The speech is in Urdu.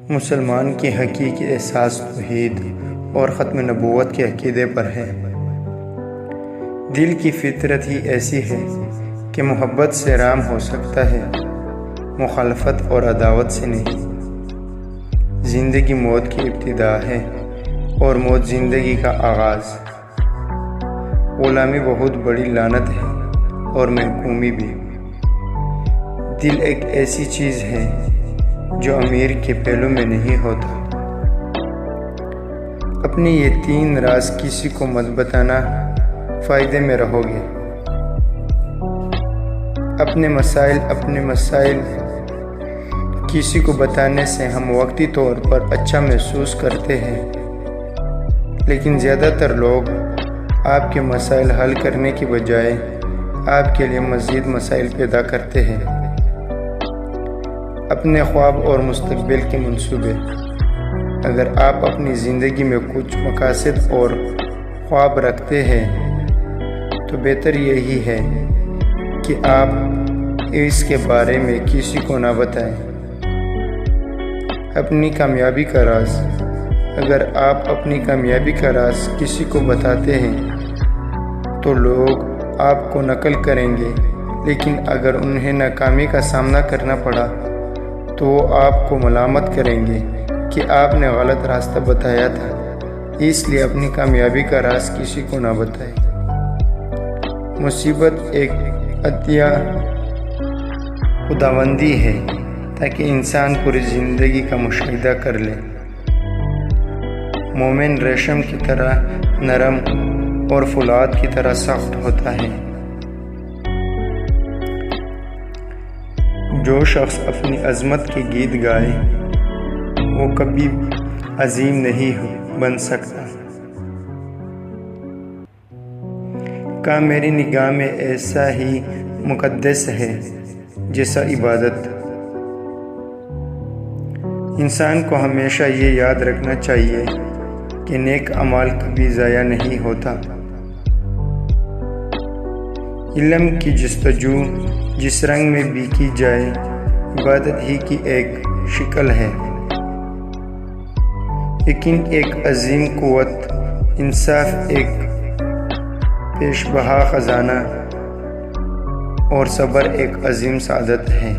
مسلمان کی حقیقی احساس توحید اور ختم نبوت کے عقیدے پر ہے۔ دل کی فطرت ہی ایسی ہے کہ محبت سے رام ہو سکتا ہے، مخالفت اور عداوت سے نہیں۔ زندگی موت کی ابتدا ہے اور موت زندگی کا آغاز۔ غلامی بہت بڑی لعنت ہے اور محکومی بھی۔ دل ایک ایسی چیز ہے جو امیر کے پہلو میں نہیں ہوتا۔ اپنے یہ 3 راز کسی کو مت بتانا، فائدے میں رہو گے۔ اپنے مسائل کسی کو بتانے سے ہم وقتی طور پر اچھا محسوس کرتے ہیں، لیکن زیادہ تر لوگ آپ کے مسائل حل کرنے کی بجائے آپ کے لیے مزید مسائل پیدا کرتے ہیں۔ اپنے خواب اور مستقبل کے منصوبے۔ اگر آپ اپنی زندگی میں کچھ مقاصد اور خواب رکھتے ہیں تو بہتر یہی ہے کہ آپ اس کے بارے میں کسی کو نہ بتائیں۔ اپنی کامیابی کا راز۔ اگر آپ اپنی کامیابی کا راز کسی کو بتاتے ہیں تو لوگ آپ کو نقل کریں گے، لیکن اگر انہیں ناکامی کا سامنا کرنا پڑا تو وہ آپ کو ملامت کریں گے کہ آپ نے غلط راستہ بتایا تھا۔ اس لیے اپنی کامیابی کا راز کسی کو نہ بتائیں۔ مصیبت ایک عطیہ خداوندی ہے تاکہ انسان پوری زندگی کا مشاہدہ کر لے۔ مومن ریشم کی طرح نرم اور فولاد کی طرح سخت ہوتا ہے۔ جو شخص اپنی عظمت کے گیت گائے وہ کبھی عظیم نہیں بن سکتا۔ کام میری نگاہ میں ایسا ہی مقدس ہے جیسا عبادت۔ انسان کو ہمیشہ یہ یاد رکھنا چاہیے کہ نیک اعمال کبھی ضائع نہیں ہوتا۔ علم کی جستجو جس رنگ میں بھی کی جائے عبادت ہی کی ایک شکل ہے۔ یقین ایک عظیم قوت، انصاف ایک پیش بہا خزانہ اور صبر ایک عظیم سعادت ہے۔